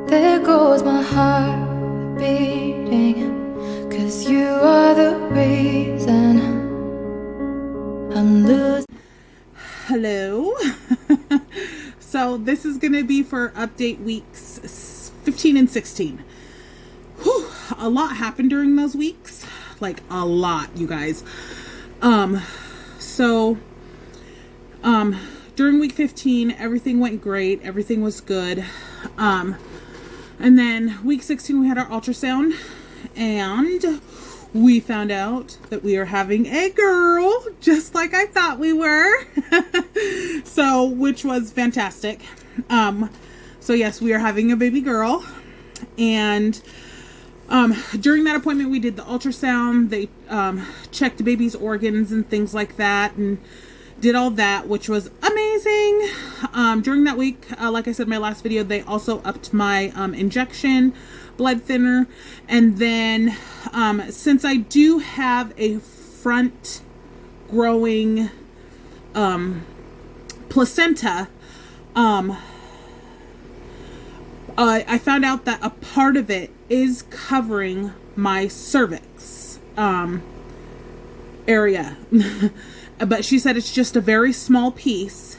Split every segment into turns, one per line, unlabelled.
There goes my heart beating, 'cause you are the reason I'm losing.
Hello. So this is going to be for update weeks 15 and 16. Whew, a lot happened during those weeks. Like a lot, you guys. During week 15, everything went great. Everything was good. And then week 16, we had our ultrasound, and we found out that we are having a girl, just like I thought we were. So, which was fantastic. So yes, we are having a baby girl. And during that appointment, we did the ultrasound. They checked the baby's organs and things like that, and did all that, which was amazing. During that week, like I said in my last video, they also upped my injection, blood thinner, and then since I do have a front growing placenta, I found out that a part of it is covering my cervix area. But she said it's just a very small piece.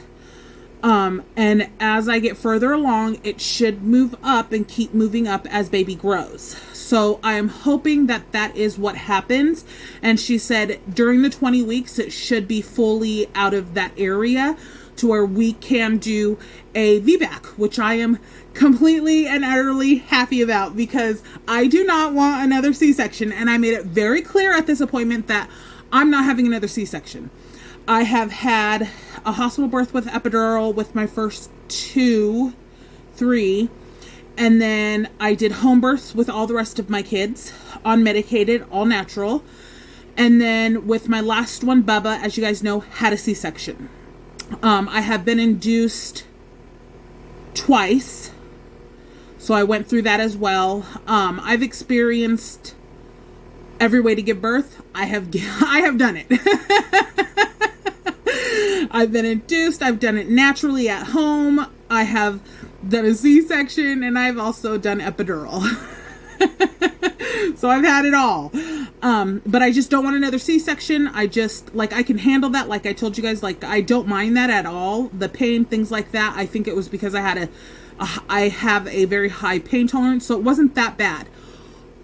And as I get further along, it should move up and keep moving up as baby grows. So I'm hoping that that is what happens. And she said during the 20 weeks, it should be fully out of that area to where we can do a VBAC, which I am completely and utterly happy about, because I do not want another C-section. And I made it very clear at this appointment that I'm not having another C-section. I have had a hospital birth with epidural with my first 3, and then I did home births with all the rest of my kids, unmedicated, all natural. And then with my last one, Bubba, as you guys know, had a C-section. I have been induced twice, so I went through that as well. I've experienced every way to give birth. I have done it. I've been induced. I've done it naturally at home. I have done a C-section, and I've also done epidural. So I've had it all. But I just don't want another C-section. I can handle that. Like I told you guys, like I don't mind that at all. The pain, things like that. I think it was because I have a very high pain tolerance, so it wasn't that bad.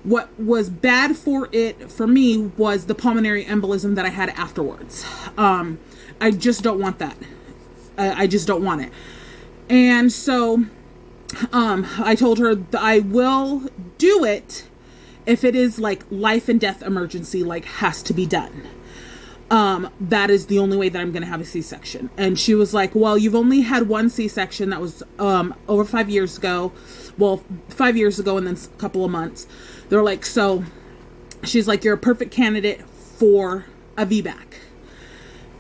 What was bad for me was the pulmonary embolism that I had afterwards. I just don't want that. I just don't want it. And so I told her that I will do it if it is like life and death emergency, like has to be done. That is the only way that I'm going to have a C-section. And she was like, well, you've only had one C-section. That was over 5 years ago. Well, 5 years ago and then a couple of months. They're like, so she's like, you're a perfect candidate for a VBAC.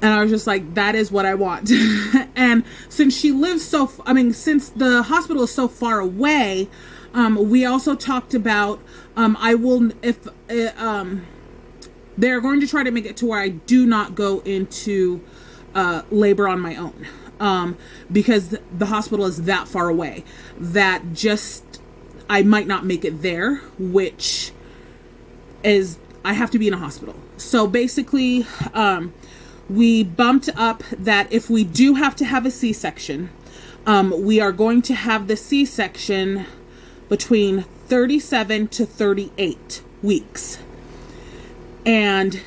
And I was just like, that is what I want. And since she lives since the hospital is so far away, we also talked about, they're going to try to make it to where I do not go into labor on my own. Because the hospital is that far away that I might not make it there, which is, I have to be in a hospital. So basically, we bumped up that if we do have to have a C-section, we are going to have the C-section between 37 to 38 weeks. And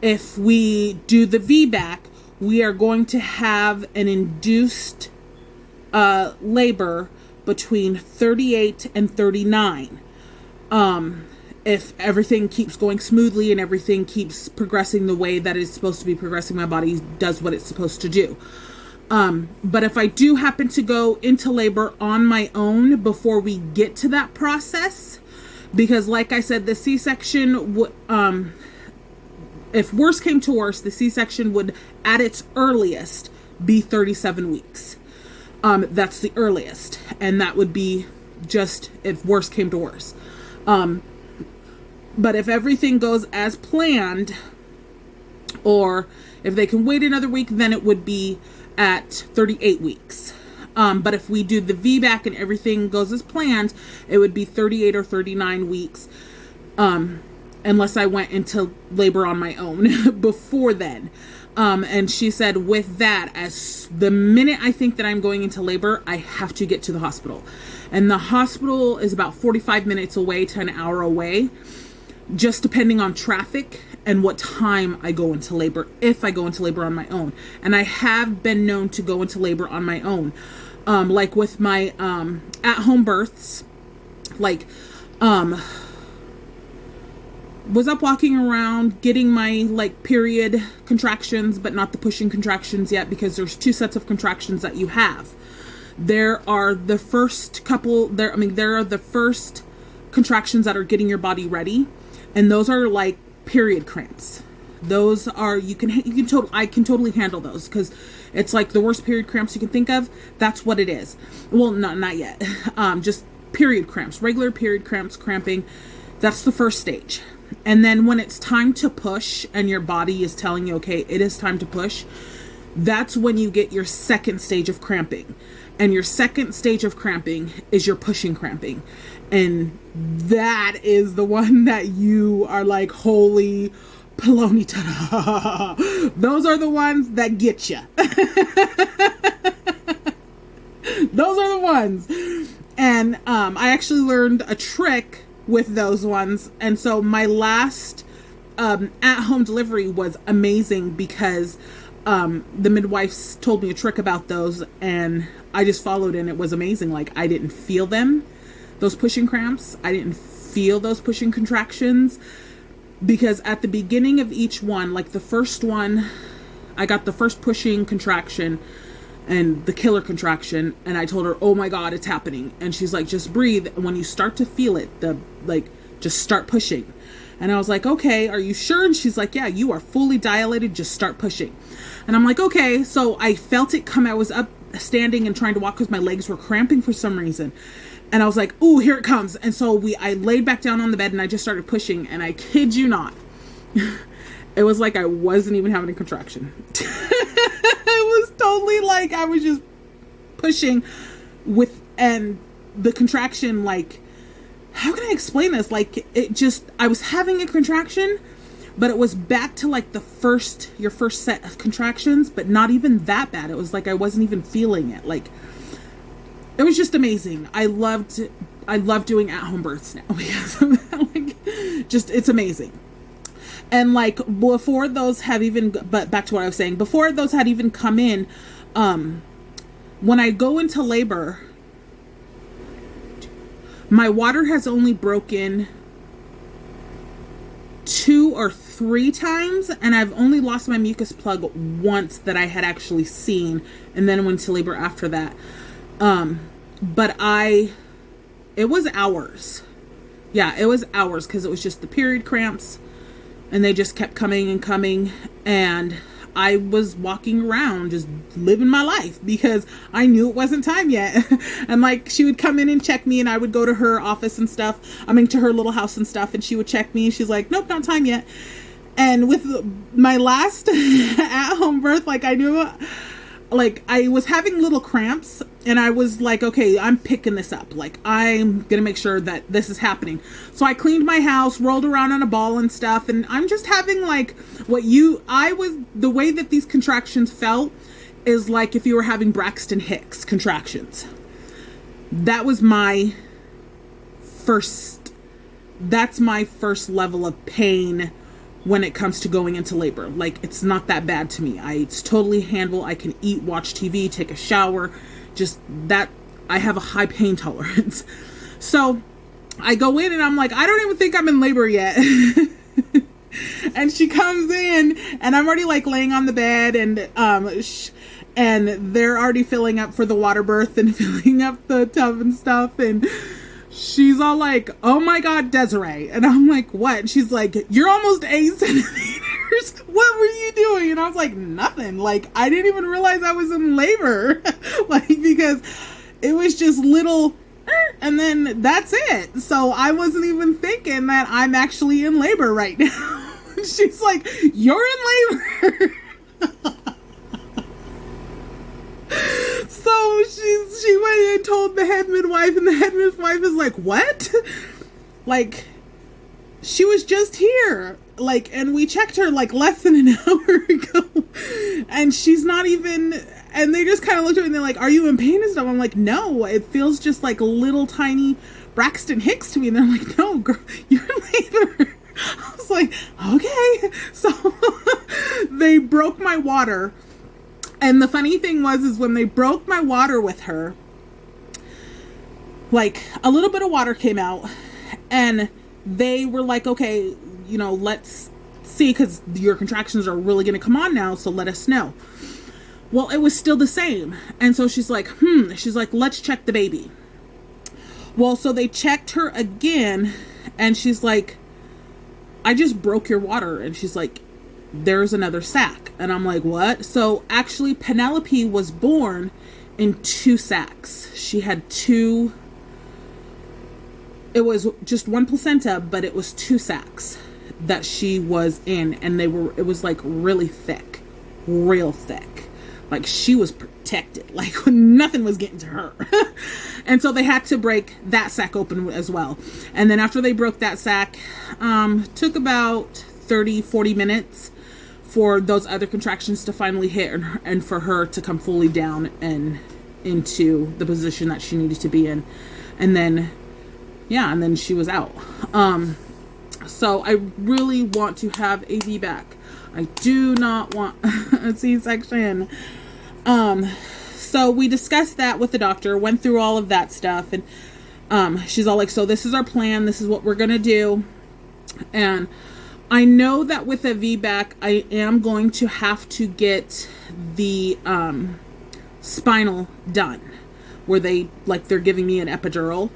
if we do the VBAC, we are going to have an induced labor between 38 and 39. If everything keeps going smoothly and everything keeps progressing the way that it's supposed to be progressing, my body does what it's supposed to do. But if I do happen to go into labor on my own before we get to that process, because like I said, the C-section, if worse came to worse, the C-section would at its earliest be 37 weeks. That's the earliest. And that would be just if worse came to worse. But if everything goes as planned, or if they can wait another week, then it would be at 38 weeks. But if we do the VBAC and everything goes as planned, it would be 38 or 39 weeks. Unless I went into labor on my own before then. And she said with that, as the minute I think that I'm going into labor, I have to get to the hospital. And the hospital is about 45 minutes away to an hour away, just depending on traffic and what time I go into labor, if I go into labor on my own. And I have been known to go into labor on my own. Like with my at-home births, like was up walking around getting my like period contractions, but not the pushing contractions yet, because there's 2 sets of contractions that you have. There are the first couple there are the first contractions that are getting your body ready, and those are like period cramps. Those are I can totally handle those, because it's like the worst period cramps you can think of. That's what it is. Well, not yet. Just period cramps, regular period cramps, cramping. That's the first stage. And then when it's time to push and your body is telling you, okay, it is time to push, that's when you get your second stage of cramping. And your second stage of cramping is your pushing cramping. And that is the one that you are like, holy polony ta-da. Those are the ones that get you. Those are the ones. And I actually learned a trick with those ones. And so my last at-home delivery was amazing, because the midwives told me a trick about those, and I just followed, and it was amazing. Like, I didn't feel them, those pushing cramps. I didn't feel those pushing contractions, because at the beginning of each one, like the first one, I got the first pushing contraction and the killer contraction, and I told her, oh my God, it's happening. And she's like, just breathe. And when you start to feel it, just start pushing. And I was like, okay, are you sure? And she's like, yeah, you are fully dilated. Just start pushing. And I'm like, okay. So I felt it come. I was up standing and trying to walk because my legs were cramping for some reason. And I was like, ooh, here it comes. And so I laid back down on the bed and I just started pushing. And I kid you not, it was like I wasn't even having a contraction. It was totally like I was just pushing and the contraction, like, how can I explain this? Like, I was having a contraction, but it was back to like your first set of contractions, but not even that bad. It was like I wasn't even feeling it. Like, it was just amazing. I love doing at-home births now because of that. Like, it's amazing. And like before those have even, but back to what I was saying, before those had even come in, when I go into labor, my water has only broken 2 or 3 times, and I've only lost my mucus plug once that I had actually seen, and then went to labor after that. But it was hours. Yeah, it was hours, because it was just the period cramps, and they just kept coming and coming, and I was walking around just living my life because I knew it wasn't time yet. And like, she would come in and check me, and I would go to her office and stuff, to her little house and stuff, and she would check me, and she's like, nope, not time yet. And with my last at-home birth, like, I knew, like, I was having little cramps, and I was like, okay, I'm picking this up. Like, I'm gonna make sure that this is happening. So I cleaned my house, rolled around on a ball and stuff, and I'm just having like the way that these contractions felt is like if you were having Braxton Hicks contractions. That's my first level of pain when it comes to going into labor. Like, it's not that bad to me. It's totally handle. I can eat, watch TV, take a shower, just that. I have a high pain tolerance. So I go in and I'm like, I don't even think I'm in labor yet. And she comes in and I'm already like laying on the bed, and and they're already filling up for the water birth and filling up the tub and stuff, and she's all like, oh my God, Desiree. And I'm like, what? And she's like, you're almost 8 centimeters. What were you doing? And I was like, nothing. Like, I didn't even realize I was in labor. Like, because it was just little, and then that's it. So I wasn't even thinking that I'm actually in labor right now. She's like, you're in labor. So she's she went and told the head midwife, and the head midwife is like, what? Like, she was just here. Like, and we checked her like less than an hour ago, and she's not even, and they just kind of looked at me and they're like, are you in pain and stuff? I'm like, no, it feels just like little tiny Braxton Hicks to me. And they're like, no, girl, you're in labor. I was like, okay. So they broke my water. And the funny thing is when they broke my water with her, like a little bit of water came out, and they were like, okay, you know, let's see, because your contractions are really going to come on now, so let us know. Well, it was still the same. And so she's like, she's like, let's check the baby. Well, so they checked her again, and she's like, I just broke your water. And she's like, there's another sac. And I'm like, what? So actually Penelope was born in 2 sacs. She had 2, it was just 1 placenta, but it was 2 sacs that she was in, and it was like really thick, real thick. Like she was protected, like nothing was getting to her. And so they had to break that sac open as well. And then after they broke that sac, took about 30-40 minutes for those other contractions to finally hit, and for her to come fully down and into the position that she needed to be in. And then she was out. So I really want to have a VBAC. I do not want a C-section. So we discussed that with the doctor, went through all of that stuff, and she's all like, so this is our plan, this is what we're gonna do. And I know that with a VBAC, I am going to have to get the spinal done, where they're giving me an epidural,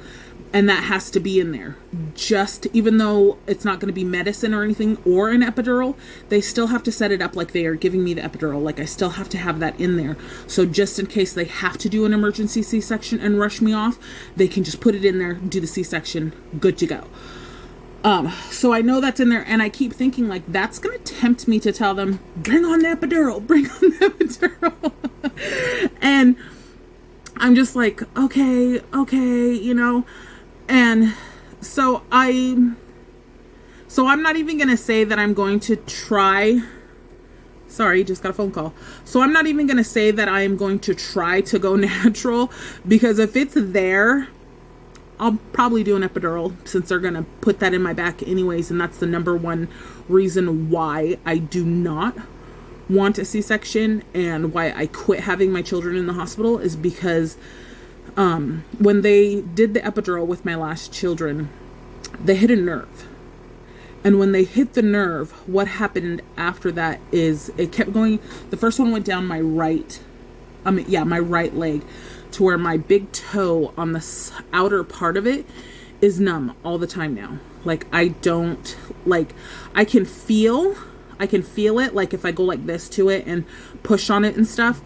and that has to be in there. Just, even though it's not going to be medicine or anything or an epidural, they still have to set it up like they are giving me the epidural. Like I still have to have that in there. So just in case they have to do an emergency C-section and rush me off, they can just put it in there, do the C-section, good to go. So I know that's in there, and I keep thinking like that's going to tempt me to tell them, bring on the epidural, bring on the epidural. And I'm just like, okay, you know. And so I'm not even going to say that I'm going to try. Sorry, just got a phone call. So I'm not even going to say that I am going to try to go natural, because if it's there, I'll probably do an epidural, since they're going to put that in my back anyways. And that's the number one reason why I do not want a C-section, and why I quit having my children in the hospital, is because when they did the epidural with my last children, they hit a nerve. And when they hit the nerve, what happened after that is it kept going. The first one went down my right leg, to where my big toe on the outer part of it is numb all the time now. Like I can feel it, like if I go like this to it and push on it and stuff.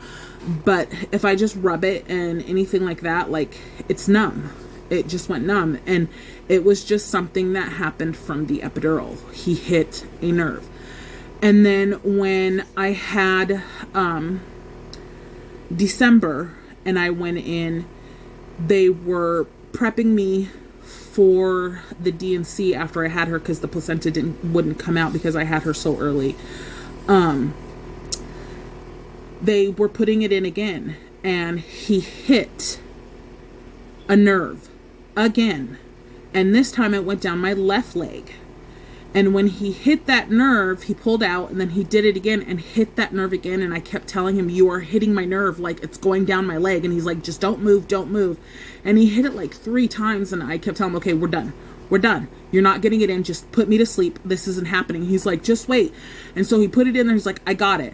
But if I just rub it and anything like that, like it's numb. It just went numb. And it was just something that happened from the epidural. He hit a nerve. And then when I had December and I went in, they were prepping me for the D&C after I had her, because the placenta wouldn't come out because I had her so early. They were putting it in again, and he hit a nerve again, and this time it went down my left leg. And when he hit that nerve, he pulled out, and then he did it again and hit that nerve again. And I kept telling him, you are hitting my nerve, like it's going down my leg. And he's like, just don't move. And he hit it like 3 times. And I kept telling him, okay, we're done. You're not getting it in. Just put me to sleep. This isn't happening. He's like, just wait. And so he put it in there. He's like, I got it.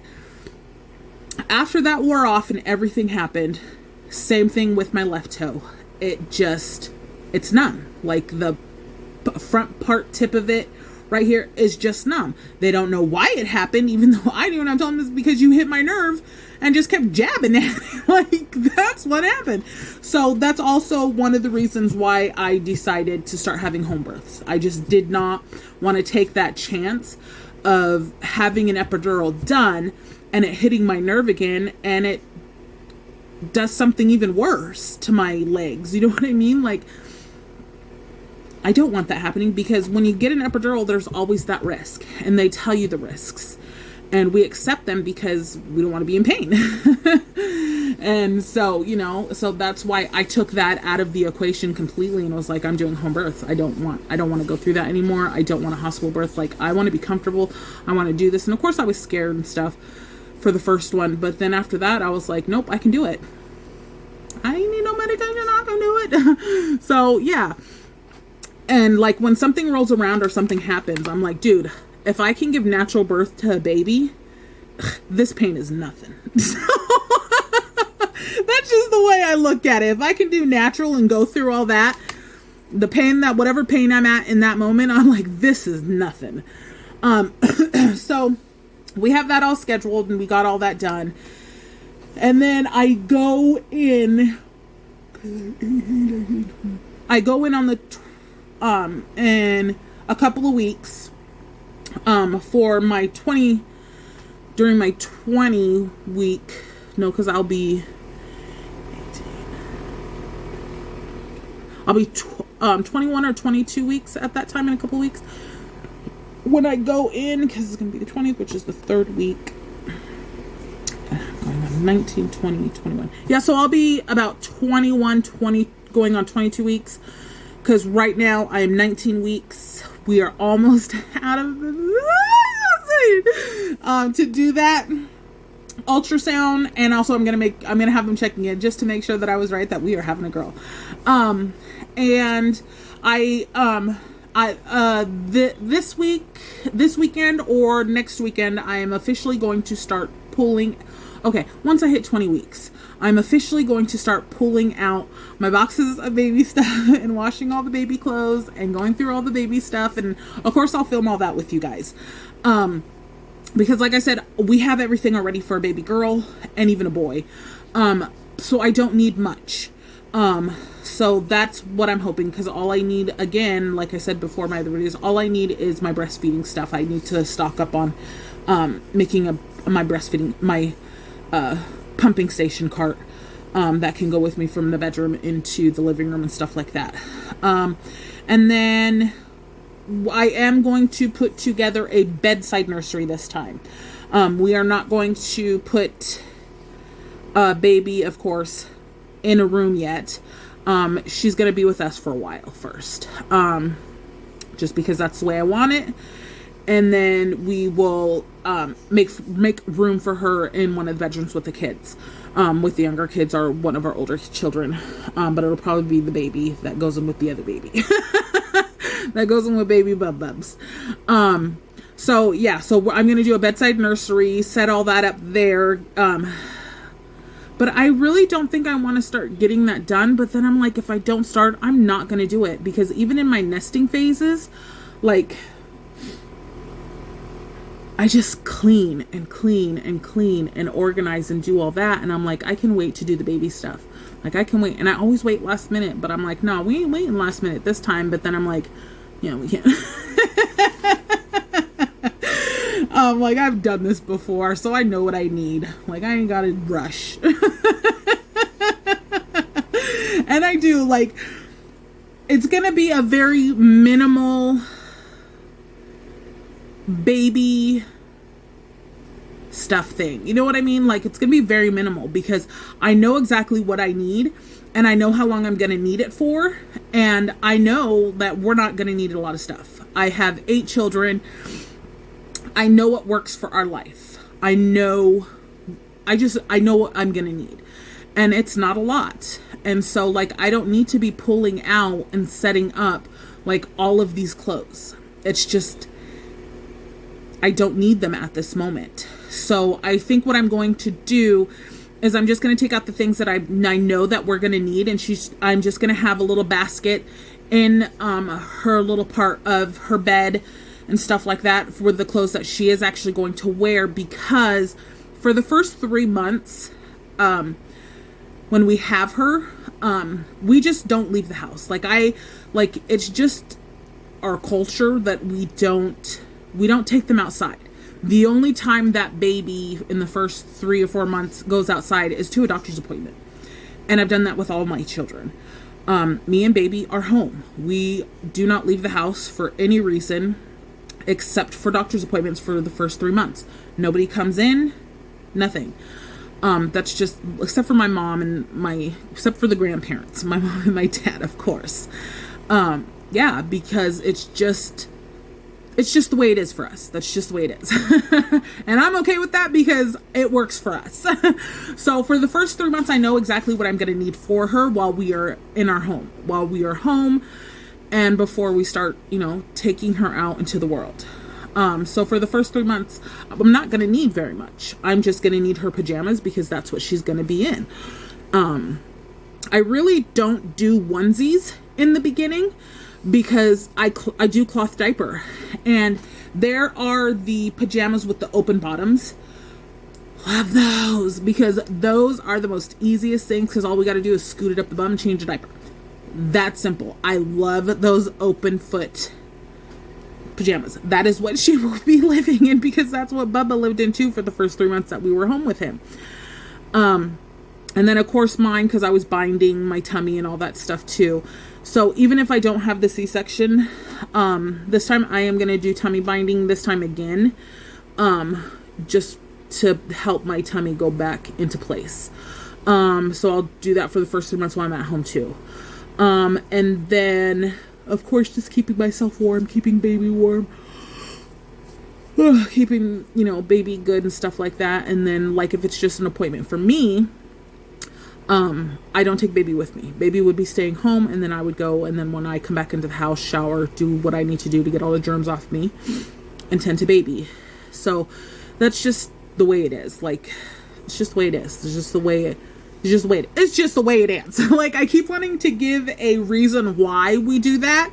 After that wore off and everything happened, same thing with my left toe. It's numb. Like the front part tip of it right here is just numb. They don't know why it happened, even though I do, and I'm telling them it's because you hit my nerve and just kept jabbing at it. Like, that's what happened. So that's also one of the reasons why I decided to start having home births. I just did not want to take that chance of having an epidural done and it hitting my nerve again, and it does something even worse to my legs. You know what I mean? Like, I don't want that happening, because when you get an epidural, there's always that risk, and they tell you the risks, and we accept them because we don't want to be in pain. And so, you know, so that's why I took that out of the equation completely, and was like, I'm doing home birth. I don't want to go through that anymore. I don't want a hospital birth. Like, I want to be comfortable. I want to do this. And of course I was scared and stuff for the first one, but then after that I was like, nope, I can do it. I ain't need no medication. I can do it. So yeah. And like, when something rolls around or something happens, I'm like, dude, if I can give natural birth to a baby, this pain is nothing. So that's just the way I look at it. If I can do natural and go through all that, the pain, that whatever pain I'm at in that moment, I'm like, this is nothing. So we have that all scheduled, and we got all that done. And then I go in on the in a couple of weeks for my 20 week, no, because I'll be 21 or 22 weeks at that time, in a couple of weeks when I go in, because it's going to be the 20th, which is the third week. Going on 19, 20, 21. Yeah, so I'll be about 21, 20, going on 22 weeks, because right now I am 19 weeks. We are almost out of to do that ultrasound, and also I'm gonna have them checking it just to make sure that I was right, that we are having a girl. And this weekend or next weekend, I am officially going to start pulling. Okay, once I hit 20 weeks, I'm officially going to start pulling out my boxes of baby stuff and washing all the baby clothes and going through all the baby stuff. And of course I'll film all that with you guys. Because like I said, we have everything already for a baby girl and even a boy. So I don't need much. So that's what I'm hoping, because all I need, again, like I said before my other videos, all I need is my breastfeeding stuff. I need to stock up on making my breastfeeding, my pumping station cart that can go with me from the bedroom into the living room and stuff like that. And then I am going to put together a bedside nursery this time. We are not going to put a baby, of course, in a room yet. She's going to be with us for a while first, just because that's the way I want it. And then we will make room for her in one of the bedrooms with the kids, with the younger kids or one of our older children. But it'll probably be the baby that goes in with the other baby. That goes in with baby bubs. So yeah, so I'm going to do a bedside nursery, set all that up there. But I really don't think I want to start getting that done. But then I'm like, if I don't start, I'm not going to do it. Because even in my nesting phases, like, I just clean and organize and do all that. And I'm like, I can wait to do the baby stuff. Like, I can wait. And I always wait last minute. But I'm like, no, we ain't waiting last minute this time. But then I'm like, yeah, we can't. Like, I've done this before, so I know what I need. Like, I ain't gotta rush. And I do, like, it's gonna be a very minimal baby stuff thing. You know what I mean? Like, it's gonna be very minimal, because I know exactly what I need, and I know how long I'm gonna need it for, and I know that we're not gonna need a lot of stuff. I have 8 children. I know what works for our life. I know what I'm gonna need, and it's not a lot. And so, like, I don't need to be pulling out and setting up like all of these clothes. It's just, I don't need them at this moment. So I think what I'm going to do is I'm just going to take out the things that I know that we're going to need, and I'm just going to have a little basket in her little part of her bed and stuff like that for the clothes that she is actually going to wear, because for the first 3 months, when we have her, we just don't leave the house. It's just our culture that we don't take them outside. The only time that baby in the first 3 or 4 months goes outside is to a doctor's appointment. And I've done that with all my children. Me and baby are home. We do not leave the house for any reason except for doctor's appointments for the first 3 months. Nobody comes in, nothing. That's just, except for my mom and except for the grandparents, my mom and my dad, of course. Yeah, because it's just the way it is for us. That's just the way it is. And I'm okay with that because it works for us. So for the first 3 months, I know exactly what I'm going to need for her while we are in our home, and before we start, taking her out into the world. So for the first 3 months, I'm not going to need very much. I'm just going to need her pajamas because that's what she's going to be in. I really don't do onesies in the beginning because I do cloth diaper, and there are the pajamas with the open bottoms. Love those because those are the most easiest things because all we got to do is scoot it up the bum and change the diaper. That's simple. I love those open foot pajamas. That is what she will be living in because that's what Bubba lived in too for the first 3 months that we were home with him. And then of course mine, because I was binding my tummy and all that stuff too. So even if I don't have the C-section, this time I am going to do tummy binding this time again, just to help my tummy go back into place. So I'll do that for the first 3 months while I'm at home too. And then of course, just keeping myself warm, keeping baby warm, keeping, baby good and stuff like that. And then like, if it's just an appointment for me, I don't take baby with me. Baby would be staying home, and then I would go. And then when I come back into the house, shower, do what I need to do to get all the germs off me and tend to baby. So that's just the way it is. Like, it's just the way it is. It's just the way it is. Like, I keep wanting to give a reason why we do that,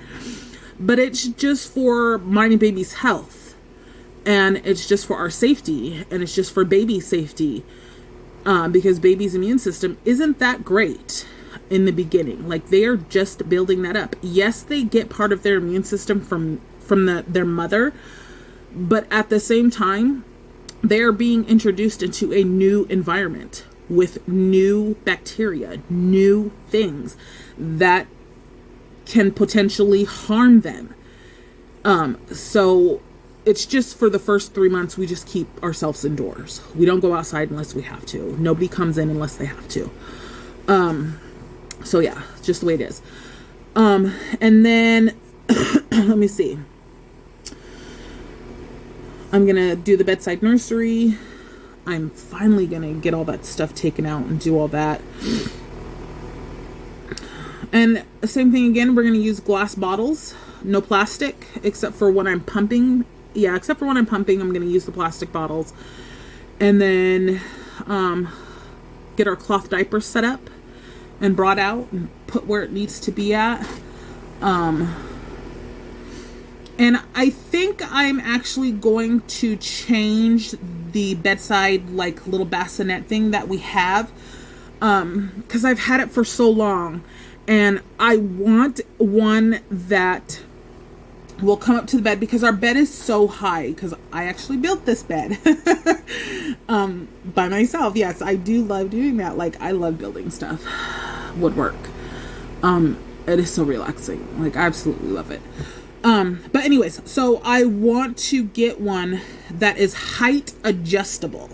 but it's just for mine and baby's health, and it's just for our safety, and it's just for baby's safety, because baby's immune system isn't that great in the beginning. Like, they are just building that up. Yes, they get part of their immune system from their mother, but at the same time, they are being introduced into a new environment with new bacteria, new things that can potentially harm them. So it's just for the first 3 months, we just keep ourselves indoors. We don't go outside unless we have to. Nobody comes in unless they have to. So yeah, it's just the way it is. And then, let me see. I'm going to do the bedside nursery. I'm finally going to get all that stuff taken out and do all that. And the same thing again, we're going to use glass bottles, no plastic, except for when I'm pumping. Yeah, except for when I'm pumping, I'm going to use the plastic bottles. And then get our cloth diaper set up and brought out and put where it needs to be at. And I think I'm actually going to change the bedside, like, little bassinet thing that we have. Because I've had it for so long. And I want one that will come up to the bed, because our bed is so high. Because I actually built this bed by myself. Yes, I do love doing that. Like, I love building stuff. Woodwork. It is so relaxing. Like, I absolutely love it. But anyways, so I want to get one that is height adjustable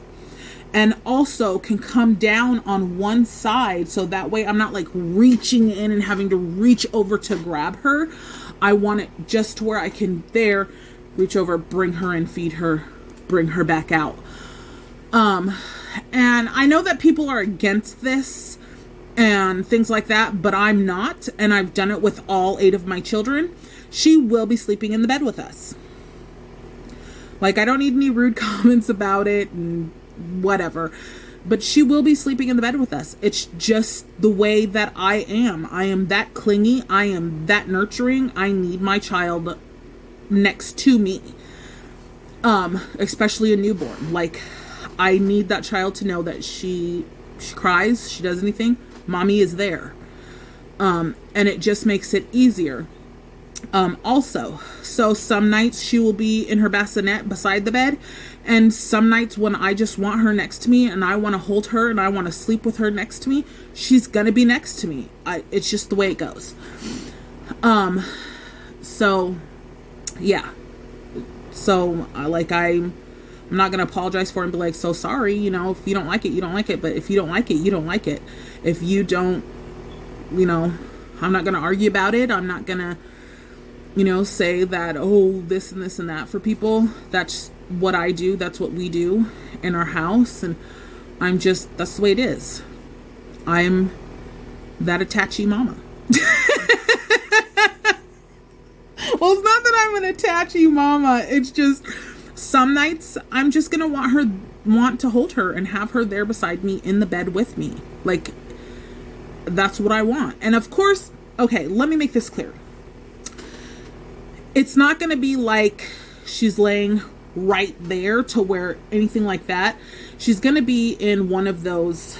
and also can come down on one side. So that way I'm not like reaching in and having to reach over to grab her. I want it just to where I can reach over, bring her in, feed her, bring her back out. And I know that people are against this and things like that, but I'm not. And I've done it with all 8 of my children. She will be sleeping in the bed with us. Like, I don't need any rude comments about it and whatever, but she will be sleeping in the bed with us. It's just the way that I am. I am that clingy. I am that nurturing. I need my child next to me. Especially a newborn. Like, I need that child to know that she cries, she does anything, mommy is there. And it just makes it easier. Also, so some nights she will be in her bassinet beside the bed, and some nights when I just want her next to me and I want to hold her and I want to sleep with her next to me, she's gonna be next to me. It's just the way it goes. So yeah, so I'm not gonna apologize for it and be like, so sorry, you know, if you don't like it, you don't like it. But if you don't like it, you don't like it. If you don't, you know, I'm not gonna argue about it. I'm not gonna, you know, say that, oh, this and this and that for people. That's what I do. That's what we do in our house. And that's the way it is. I'm that attachy mama. Well, it's not that I'm an attachy mama. It's just some nights I'm just going to want to hold her and have her there beside me in the bed with me. Like, that's what I want. And of course, okay, let me make this clear. It's not going to be like she's laying right there to where anything like that. She's going to be in one of those,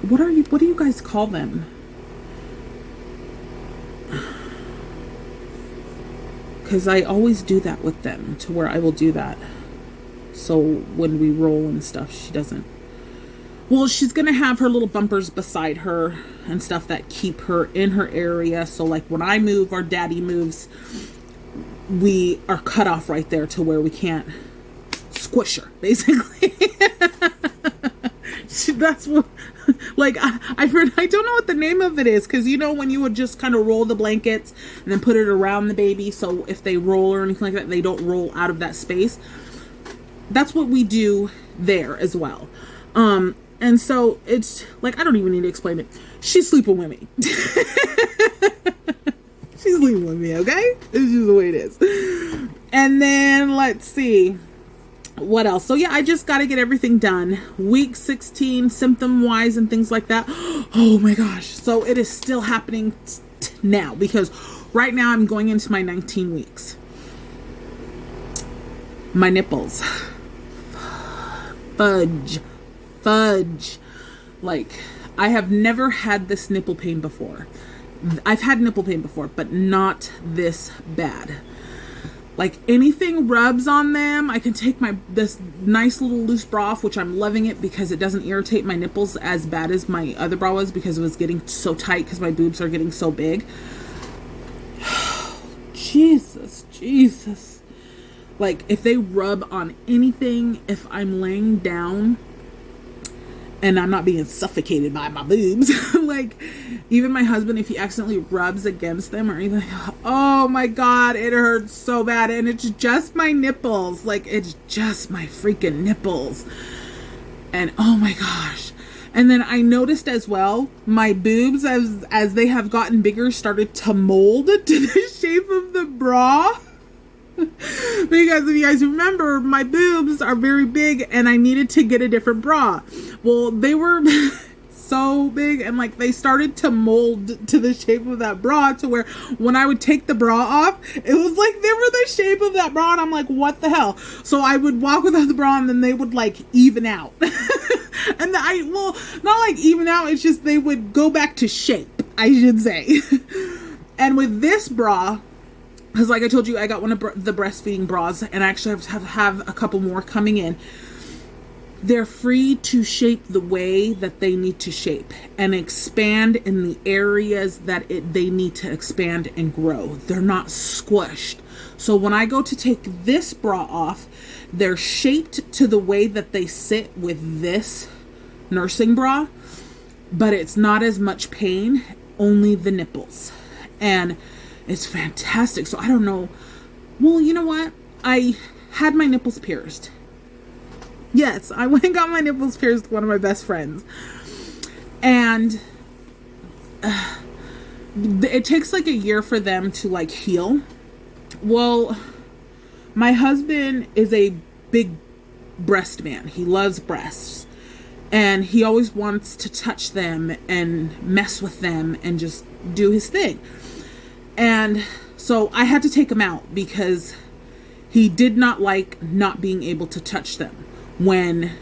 what do you guys call them? Because I always do that with them, to where I will do that. So when we roll and stuff, she doesn't. Well, she's going to have her little bumpers beside her and stuff that keep her in her area. So like when I move or daddy moves, we are cut off right there to where we can't squish her, basically. That's what, like, I don't know what the name of it is, because you know when you would just kind of roll the blankets and then put it around the baby, so if they roll or anything like that, they don't roll out of that space. That's what we do there as well. And so it's like, I don't even need to explain it. She's sleeping with me. She's sleeping with me, okay? It's just the way it is. And then let's see. What else? So yeah, I just got to get everything done. Week 16, symptom wise and things like that. Oh my gosh. So it is still happening now, because right now I'm going into my 19 weeks. My nipples. Fudge. Like, I have never had this nipple pain before. I've had nipple pain before, but not this bad. Like, anything rubs on them, I can take this nice little loose bra off, which I'm loving it because it doesn't irritate my nipples as bad as my other bra was, because it was getting so tight because my boobs are getting so big. Jesus. Like, if they rub on anything, if I'm laying down and I'm not being suffocated by my boobs, like, even my husband, if he accidentally rubs against them or anything, oh my God, it hurts so bad. And it's just my nipples. Like, it's just my freaking nipples. And oh my gosh. And then I noticed as well, my boobs, as they have gotten bigger, started to mold to the shape of the bra. Because if you guys remember, my boobs are very big and I needed to get a different bra. Well, they were so big and like they started to mold to the shape of that bra, to where when I would take the bra off, it was like they were the shape of that bra, and I'm like, what the hell? So I would walk without the bra and then they would like even out. And well, not like even out, it's just they would go back to shape, I should say. And with this bra, because like I told you, I got one of the breastfeeding bras, and I actually have a couple more coming in. They're free to shape the way that they need to shape and expand in the areas that they need to expand and grow. They're not squished. So when I go to take this bra off, they're shaped to the way that they sit with this nursing bra, but it's not as much pain, only the nipples. And it's fantastic. So I don't know. Well, you know what? I had my nipples pierced. Yes, I went and got my nipples pierced with one of my best friends. And it takes like a year for them to like heal. Well, my husband is a big breast man. He loves breasts. And he always wants to touch them and mess with them and just do his thing. And so I had to take him out because he did not like not being able to touch them. When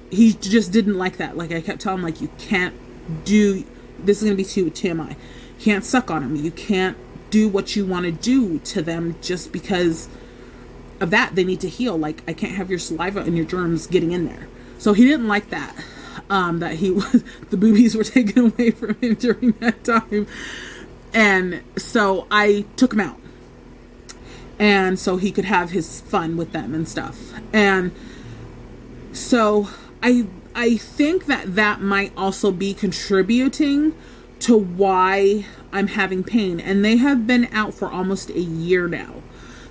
he just didn't like that. Like I kept telling him, like, you can't do, this is going to be too TMI. can't suck on them. You can't do what you want to do to them just because of that. They need to heal. Like, I can't have your saliva and your germs getting in there. So he didn't like that. That he was, the boobies were taken away from him during that time. And so I took him out. And so he could have his fun with them and stuff. And so I think that might also be contributing to why I'm having pain. And they have been out for almost a year now.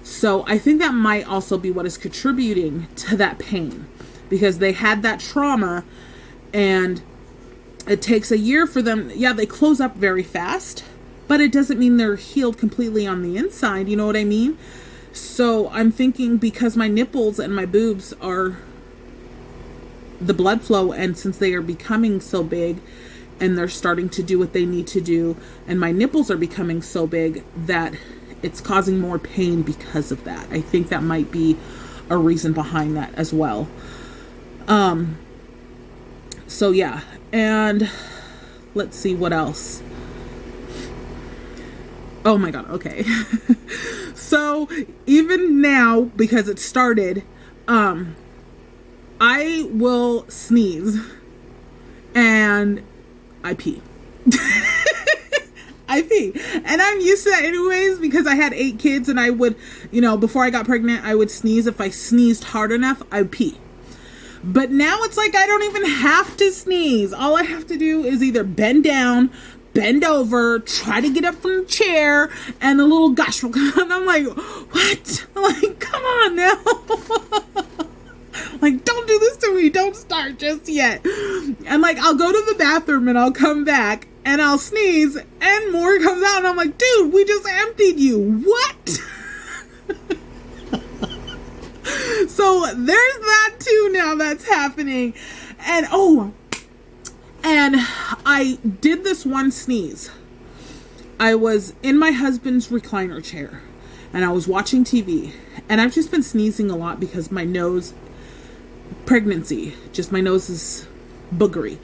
So I think that might also be what is contributing to that pain, because they had that trauma and it takes a year for them. Yeah, they close up very fast, but it doesn't mean they're healed completely on the inside. You know what I mean? So I'm thinking, because my nipples and my boobs are the blood flow, and since they are becoming so big and they're starting to do what they need to do, and my nipples are becoming so big that it's causing more pain because of that. I think that might be a reason behind that as well. So yeah, and let's see what else. Oh my God. Okay. So even now, because it started, I will sneeze and I pee. I pee. And I'm used to that anyways, because I had 8 kids and I would, before I got pregnant, I would sneeze. If I sneezed hard enough, I'd pee. But now it's like I don't even have to sneeze. All I have to do is either bend down, bend over, try to get up from the chair, and the little gush will come. And I'm like, what? I'm like, come on now. Like, don't do this to me. Don't start just yet. And like, I'll go to the bathroom and I'll come back and I'll sneeze and more comes out. And I'm like, dude, we just emptied you. What? So there's that too now that's happening. And I did this one sneeze. I was in my husband's recliner chair and I was watching TV, and I've just been sneezing a lot because my nose, pregnancy, just my nose is boogery.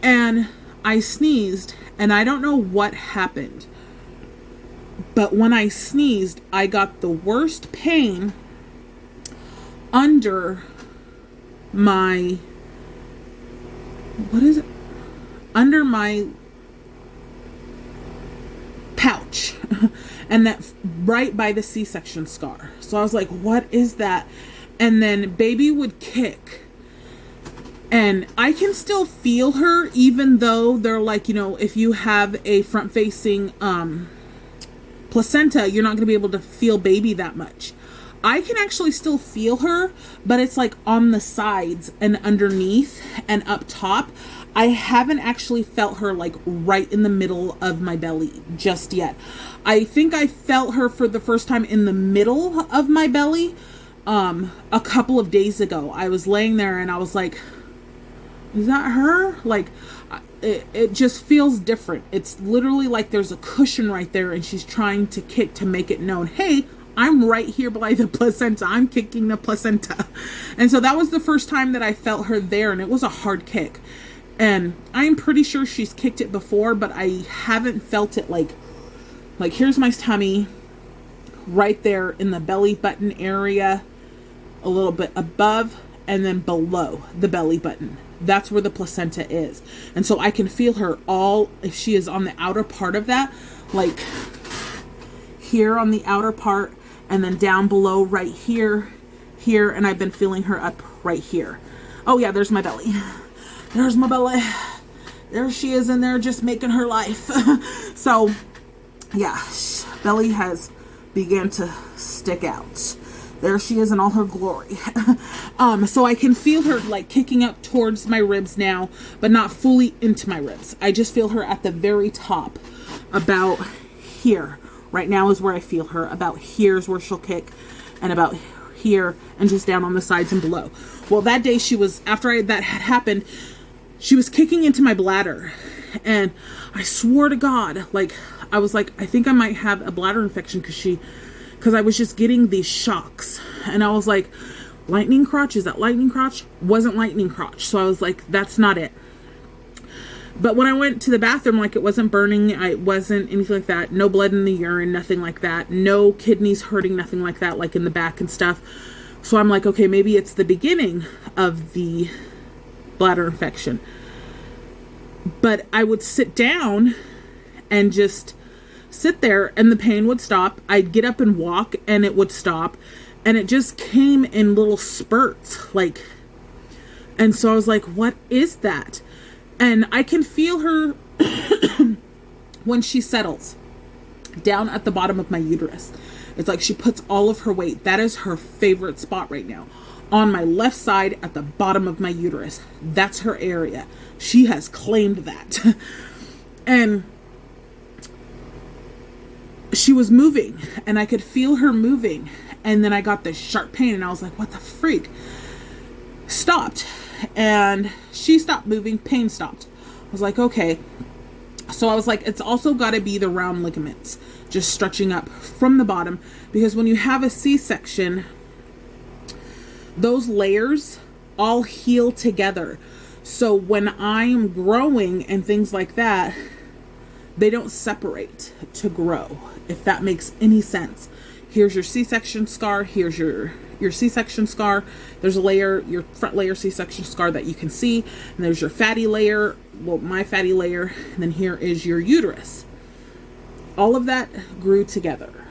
And I sneezed and I don't know what happened, but when I sneezed, I got the worst pain under my, under my pouch, and that right by the C-section scar. So I was like, what is that? And then baby would kick, and I can still feel her, even though they're like, if you have a front facing placenta, you're not going to be able to feel baby that much. I can actually still feel her, but it's like on the sides and underneath and up top. I haven't actually felt her like right in the middle of my belly just yet. I think I felt her for the first time in the middle of my belly a couple of days ago. I was laying there and I was like, is that her? Like, it just feels different. It's literally like there's a cushion right there and she's trying to kick to make it known, hey, I'm right here by the placenta. I'm kicking the placenta. And so that was the first time that I felt her there, and it was a hard kick. And I'm pretty sure she's kicked it before, but I haven't felt it like here's my tummy right there in the belly button area, a little bit above and then below the belly button. That's where the placenta is. And so I can feel her all, if she is on the outer part of that, like here on the outer part, and then down below right here, and I've been feeling her up right here. Oh yeah, there's my belly. There's my belly. There she is in there just making her life. So yeah, belly has began to stick out. There she is in all her glory. So I can feel her like kicking up towards my ribs now, but not fully into my ribs. I just feel her at the very top, about here. Right now is where I feel her. About here is where she'll kick, and about here and just down on the sides and below. Well, that day after that had happened, she was kicking into my bladder, and I swore to God, I was like, I think I might have a bladder infection because I was just getting these shocks, and I was like, lightning crotch? Is that lightning crotch? Wasn't lightning crotch. So I was like, that's not it. But when I went to the bathroom, like, it wasn't burning, it wasn't anything like that. No blood in the urine, nothing like that. No kidneys hurting, nothing like that, like in the back and stuff. So I'm like, okay, maybe it's the beginning of the bladder infection. But I would sit down and just sit there and the pain would stop. I'd get up and walk and it would stop. And it just came in little spurts, like, and so I was like, what is that? And I can feel her when she settles down at the bottom of my uterus. It's like she puts all of her weight. That is her favorite spot right now. On my left side at the bottom of my uterus. That's her area. She has claimed that. And she was moving and I could feel her moving. And then I got this sharp pain and I was like, what the freak? Stopped. And she stopped moving, pain stopped. I was like, okay. So I was like, it's also got to be the round ligaments just stretching up from the bottom, because when you have a C-section, those layers all heal together. So when I'm growing and things like that, they don't separate to grow, if that makes any sense. Here's your C-section scar. Here's your C-section scar. There's a layer, your front layer C-section scar that you can see. And there's your fatty layer, well, my fatty layer. And then here is your uterus. All of that grew together,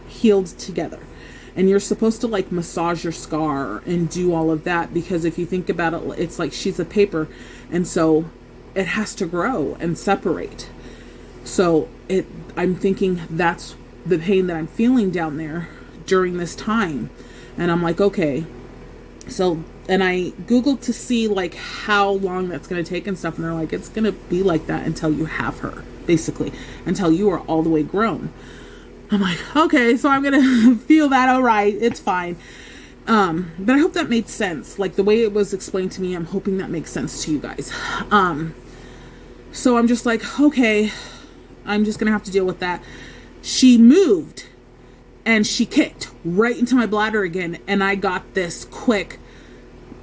healed together. And you're supposed to like massage your scar and do all of that, because if you think about it, it's like sheets of paper. And so it has to grow and separate. So I'm thinking that's the pain that I'm feeling down there during this time. And I'm like, okay. So, and I Googled to see like how long that's going to take and stuff. And they're like, it's going to be like that until you have her, basically, until you are all the way grown. I'm like, okay, so I'm going to feel that. All right. It's fine. But I hope that made sense. Like the way it was explained to me, I'm hoping that makes sense to you guys. So I'm just like, okay, I'm just going to have to deal with that. She moved and she kicked right into my bladder again. And I got this quick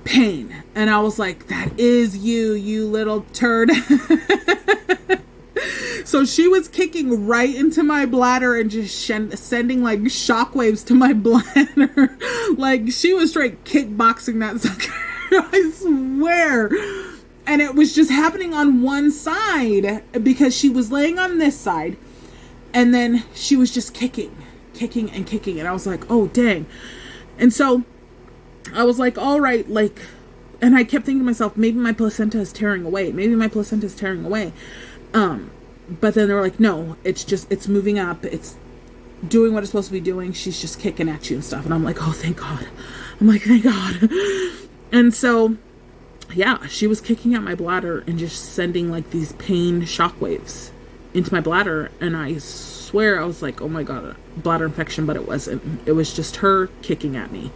pain. And I was like, that is you little turd. So she was kicking right into my bladder and just sending like shockwaves to my bladder. Like she was straight kickboxing that sucker. I swear. And it was just happening on one side because she was laying on this side. And then she was just kicking. And I was like, oh, dang. And so I was like, all right, like, and I kept thinking to myself, maybe my placenta is tearing away. But then they were like, no, it's moving up. It's doing what it's supposed to be doing. She's just kicking at you and stuff. And I'm like, oh, thank God. I'm like, thank God. And so, yeah, she was kicking at my bladder and just sending like these pain shockwaves into my bladder. And I swear I was like, oh my God, bladder infection, but it wasn't. It was just her kicking at me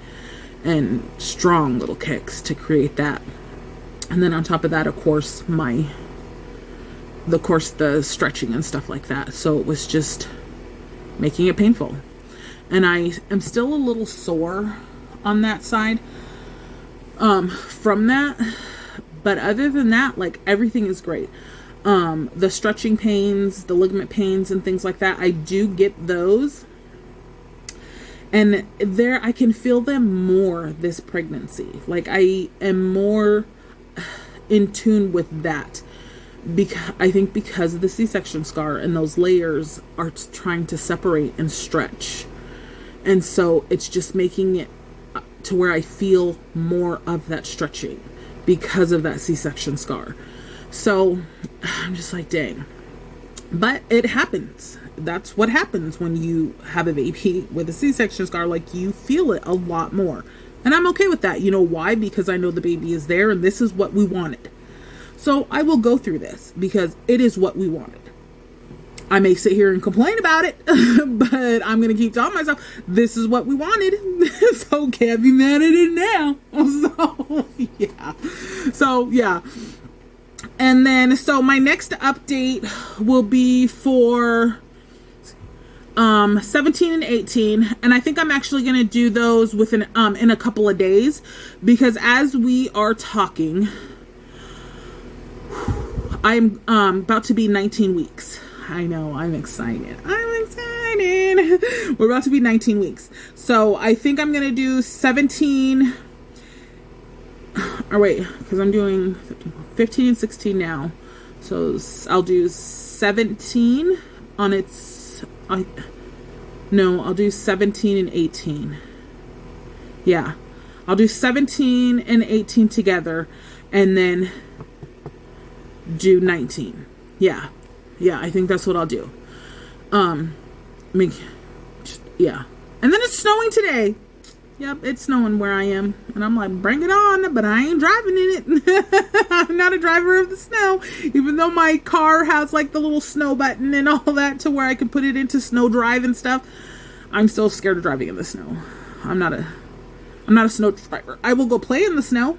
and strong little kicks to create that. And then on top of that, of course, the stretching and stuff like that. So it was just making it painful. And I am still a little sore on that side from that. But other than that, like everything is great. The stretching pains, the ligament pains and things like that, I do get those. And there I can feel them more this pregnancy. Like I am more in tune with that. Because I think because of the C-section scar and those layers are trying to separate and stretch. And so it's just making it to where I feel more of that stretching because of that C-section scar. So I'm just like, dang. But it happens. That's what happens when you have a baby with a C-section scar. Like you feel it a lot more. And I'm okay with that. You know why? Because I know the baby is there and this is what we wanted. So I will go through this because it is what we wanted. I may sit here and complain about it, but I'm going to keep telling myself, this is what we wanted. So can't be mad at it now. So, yeah. And then, so my next update will be for 17 and 18. And I think I'm actually going to do those within, in a couple of days, because as we are talking, I'm about to be 19 weeks. I know, I'm excited. I'm excited. We're about to be 19 weeks. So I think I'm going to do 17. Or wait, because I'm doing 15 and 16 now. So I'll do 17 on its... I'll do 17 and 18. Yeah. I'll do 17 and 18 together. And then do 19. Yeah. Yeah, I think that's what I'll do. Yeah. And then it's snowing today. Yep, it's snowing where I am. And I'm like, bring it on, but I ain't driving in it. I'm not a driver of the snow. Even though my car has like the little snow button and all that to where I can put it into snow drive and stuff. I'm still scared of driving in the snow. I'm not a snow driver. I will go play in the snow.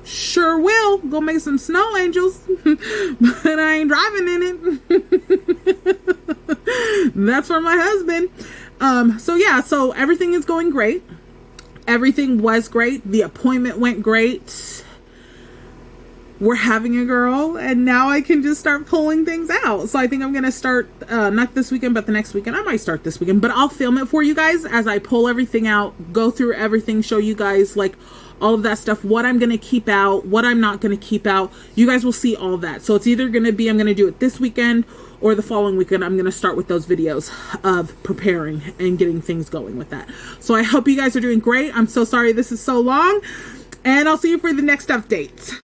Sure will. Go make some snow angels. But I ain't driving in it. That's for my husband. So everything is going great. Everything was great. The appointment went great. We're having a girl, and now I can just start pulling things out. So I think I'm going to start, not this weekend, but the next weekend. I might start this weekend, but I'll film it for you guys as I pull everything out, go through everything, show you guys like all of that stuff, what I'm going to keep out, what I'm not going to keep out. You guys will see all of that. So it's either going to be, I'm going to do it this weekend or the following weekend. I'm going to start with those videos of preparing and getting things going with that. So I hope you guys are doing great. I'm so sorry this is so long, and I'll see you for the next updates.